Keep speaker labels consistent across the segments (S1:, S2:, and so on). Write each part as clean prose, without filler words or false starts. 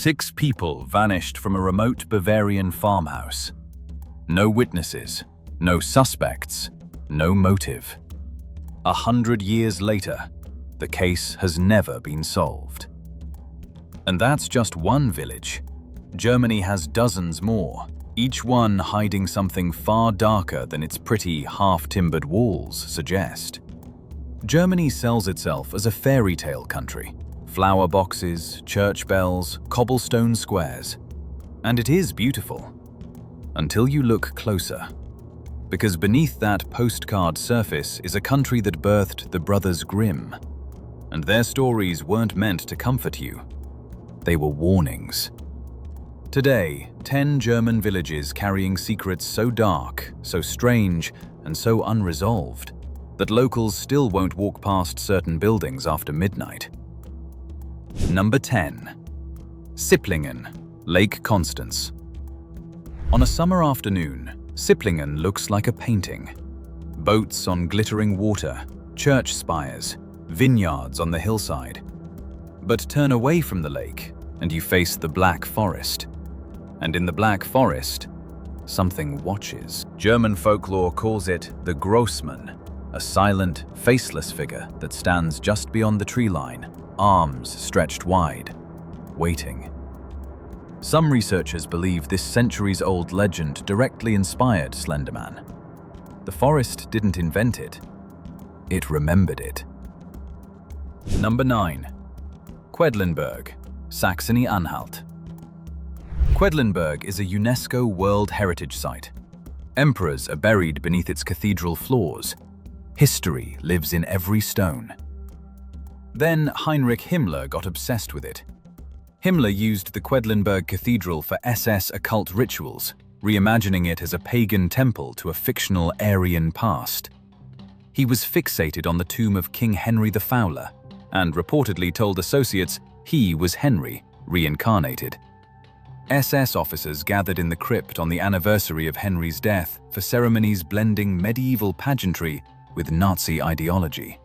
S1: 6 people vanished from a remote Bavarian farmhouse. No witnesses, no suspects, no motive. 100 years later, the case has never been solved. And that's just one village. Germany has dozens more, each one hiding something far darker than its pretty, half-timbered walls suggest. Germany sells itself as a fairy tale country. Flower boxes, church bells, cobblestone squares. And it is beautiful. Until you look closer. Because beneath that postcard surface is a country that birthed the Brothers Grimm. And their stories weren't meant to comfort you. They were warnings. Today, 10 German villages carrying secrets so dark, so strange, and so unresolved that locals still won't walk past certain buildings after midnight. Number 10. Sipplingen, Lake Constance. On a summer afternoon, Sipplingen looks like a painting. Boats on glittering water, church spires, vineyards on the hillside. But turn away from the lake, and you face the Black Forest. And in the Black Forest, something watches. German folklore calls it the Grossmann, a silent, faceless figure that stands just beyond the tree line, arms stretched wide, waiting. Some researchers believe this centuries-old legend directly inspired Slenderman. The forest didn't invent it, it remembered it. Number 9. Quedlinburg, Saxony-Anhalt. Quedlinburg is a UNESCO World Heritage Site. Emperors are buried beneath its cathedral floors. History lives in every stone. Then Heinrich Himmler got obsessed with it. Himmler used the Quedlinburg Cathedral for SS occult rituals, reimagining it as a pagan temple to a fictional Aryan past. He was fixated on the tomb of King Henry the Fowler, and reportedly told associates he was Henry, reincarnated. SS officers gathered in the crypt on the anniversary of Henry's death for ceremonies blending medieval pageantry with Nazi ideology.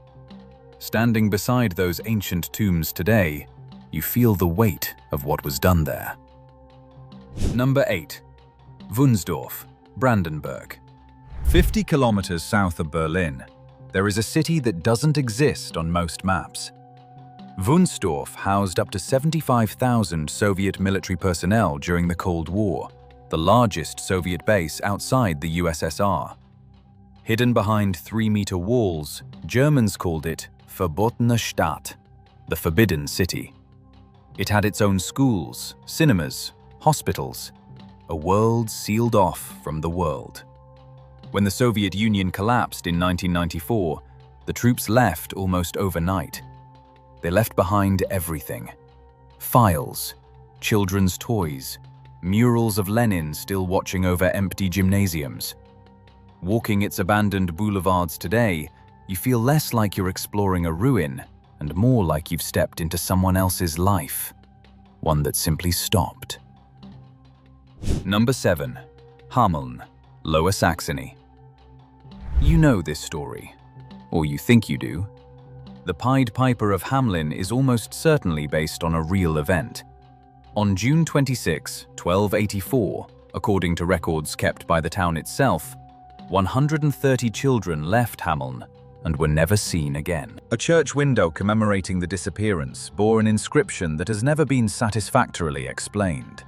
S1: Standing beside those ancient tombs today, you feel the weight of what was done there. Number 8. Wunsdorf, Brandenburg. 50 kilometers south of Berlin, there is a city that doesn't exist on most maps. Wunsdorf housed up to 75,000 Soviet military personnel during the Cold War, the largest Soviet base outside the USSR. Hidden behind 3-meter walls, Germans called it Verbotene Stadt, the Forbidden City. It had its own schools, cinemas, hospitals, a world sealed off from the world. When the Soviet Union collapsed in 1994, the troops left almost overnight. They left behind everything. Files, children's toys, murals of Lenin still watching over empty gymnasiums. Walking its abandoned boulevards today, you feel less like you're exploring a ruin and more like you've stepped into someone else's life, one that simply stopped. Number 7. Hameln, Lower Saxony. You know this story, or you think you do. The Pied Piper of Hamelin is almost certainly based on a real event. On June 26, 1284, according to records kept by the town itself, 130 children left Hameln and were never seen again. A church window commemorating the disappearance bore an inscription that has never been satisfactorily explained.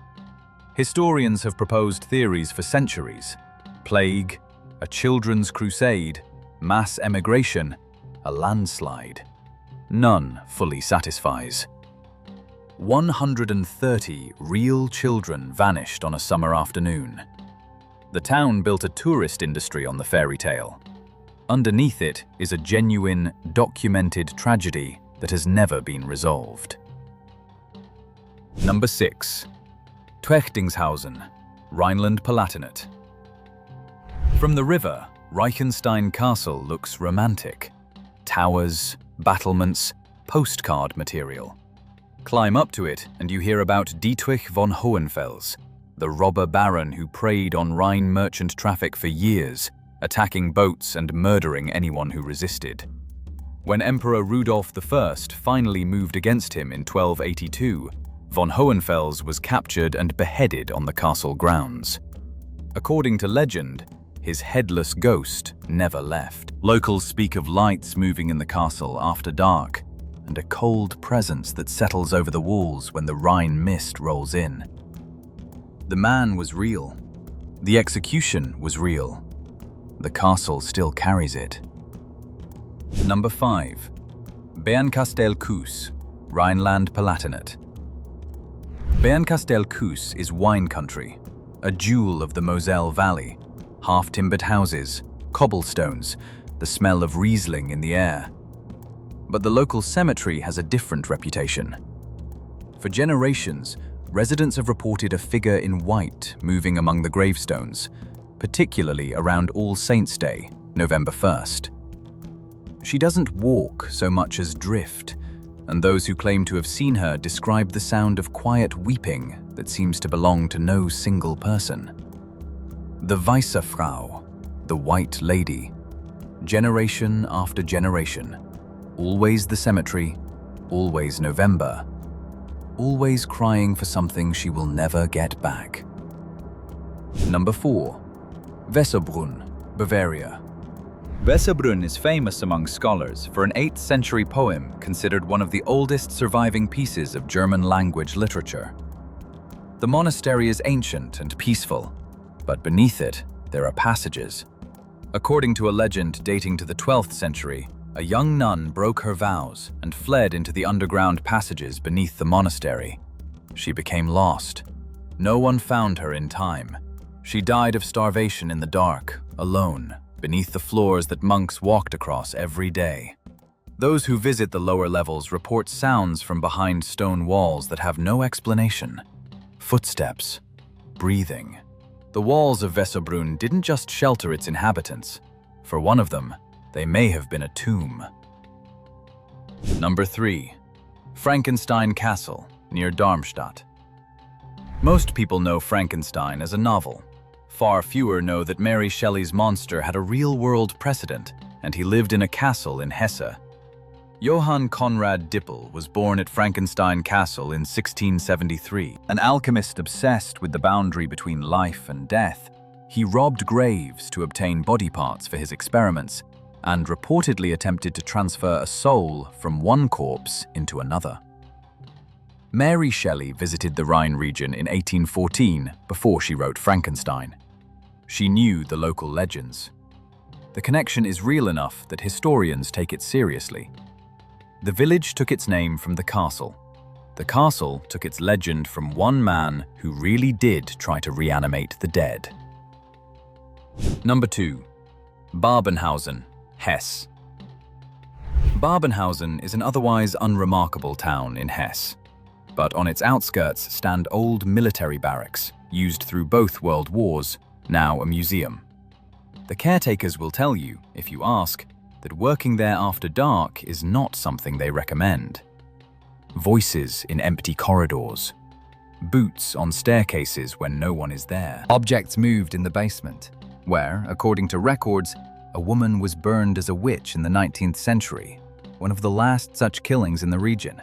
S1: Historians have proposed theories for centuries: plague, a children's crusade, mass emigration, a landslide. None fully satisfies. 130 real children vanished on a summer afternoon. The town built a tourist industry on the fairy tale. Underneath it is a genuine, documented tragedy that has never been resolved. Number 6. Twechtingshausen, Rhineland-Palatinate. From the river, Reichenstein Castle looks romantic. Towers, battlements, postcard material. Climb up to it and you hear about Dietrich von Hohenfels, the robber baron who preyed on Rhine merchant traffic for years, attacking boats and murdering anyone who resisted. When Emperor Rudolf I finally moved against him in 1282, Von Hohenfels was captured and beheaded on the castle grounds. According to legend, his headless ghost never left. Locals speak of lights moving in the castle after dark, and a cold presence that settles over the walls when the Rhine mist rolls in. The man was real. The execution was real. The castle still carries it. Number 5. Bernkastel-Kues, Rhineland-Palatinate. Bernkastel-Kues is wine country, a jewel of the Moselle Valley. Half-timbered houses, cobblestones, the smell of Riesling in the air. But the local cemetery has a different reputation. For generations, residents have reported a figure in white moving among the gravestones, particularly around All Saints' Day, November 1st. She doesn't walk so much as drift, and those who claim to have seen her describe the sound of quiet weeping that seems to belong to no single person. The Weiße Frau, the White Lady, generation after generation, always the cemetery, always November, always crying for something she will never get back. Number 4. Weserbrunn, Bavaria. Weserbrunn is famous among scholars for an 8th century poem considered one of the oldest surviving pieces of German-language literature. The monastery is ancient and peaceful, but beneath it, there are passages. According to a legend dating to the 12th century, a young nun broke her vows and fled into the underground passages beneath the monastery. She became lost. No one found her in time. She died of starvation in the dark, alone, beneath the floors that monks walked across every day. Those who visit the lower levels report sounds from behind stone walls that have no explanation. Footsteps, breathing. The walls of Weserbrunn didn't just shelter its inhabitants. For one of them, they may have been a tomb. Number 3. Frankenstein Castle, near Darmstadt. Most people know Frankenstein as a novel. Far fewer know that Mary Shelley's monster had a real-world precedent, and he lived in a castle in Hesse. Johann Conrad Dippel was born at Frankenstein Castle in 1673. An alchemist obsessed with the boundary between life and death, he robbed graves to obtain body parts for his experiments, and reportedly attempted to transfer a soul from one corpse into another. Mary Shelley visited the Rhine region in 1814 before she wrote Frankenstein. She knew the local legends. The connection is real enough that historians take it seriously. The village took its name from the castle. The castle took its legend from one man who really did try to reanimate the dead. Number 2. Babenhausen, Hesse. Babenhausen is an otherwise unremarkable town in Hesse, but on its outskirts stand old military barracks, used through both world wars, now a museum. The caretakers will tell you, if you ask, that working there after dark is not something they recommend. Voices in empty corridors. Boots on staircases when no one is there. Objects moved in the basement, where, according to records, a woman was burned as a witch in the 19th century, one of the last such killings in the region.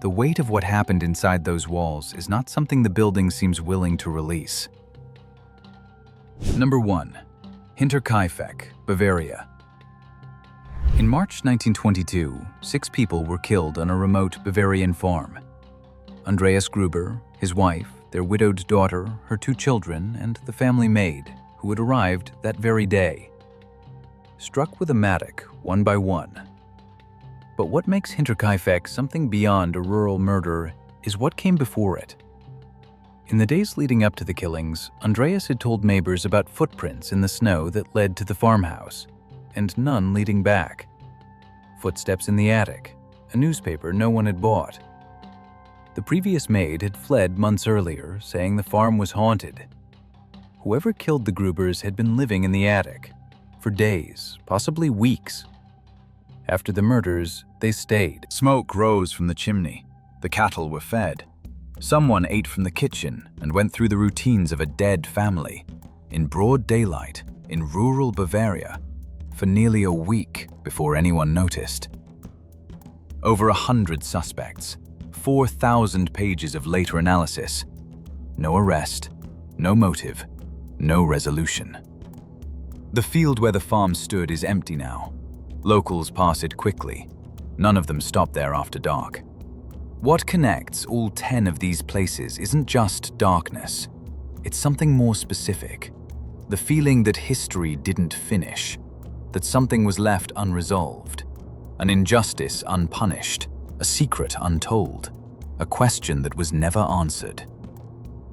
S1: The weight of what happened inside those walls is not something the building seems willing to release. Number 1. Hinterkaifeck, Bavaria. In March 1922, 6 people were killed on a remote Bavarian farm. Andreas Gruber, his wife, their widowed daughter, her 2 children, and the family maid, who had arrived that very day. Struck with a mattock, one by one. But what makes Hinterkaifeck something beyond a rural murder is what came before it. In the days leading up to the killings, Andreas had told neighbors about footprints in the snow that led to the farmhouse, and none leading back. Footsteps in the attic, a newspaper no one had bought. The previous maid had fled months earlier, saying the farm was haunted. Whoever killed the Grubers had been living in the attic for days, possibly weeks. After the murders, they stayed. Smoke rose from the chimney. The cattle were fed. Someone ate from the kitchen and went through the routines of a dead family, in broad daylight, in rural Bavaria, for nearly a week before anyone noticed. Over 100 suspects, 4,000 pages of later analysis. No arrest, no motive, no resolution. The field where the farm stood is empty now. Locals pass it quickly. None of them stop there after dark. What connects all 10 of these places isn't just darkness. It's something more specific. The feeling that history didn't finish, that something was left unresolved, an injustice unpunished, a secret untold, a question that was never answered.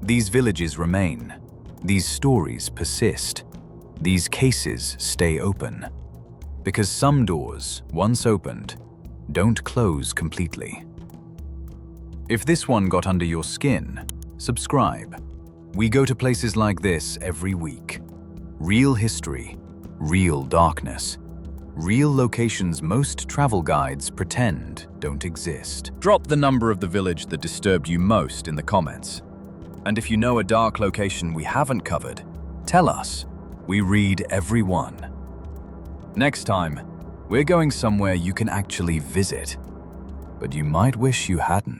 S1: These villages remain. These stories persist. These cases stay open. Because some doors, once opened, don't close completely. If this one got under your skin, subscribe. We go to places like this every week. Real history, real darkness. Real locations most travel guides pretend don't exist. Drop the number of the village that disturbed you most in the comments. And if you know a dark location we haven't covered, tell us. We read every one. Next time, we're going somewhere you can actually visit, but you might wish you hadn't.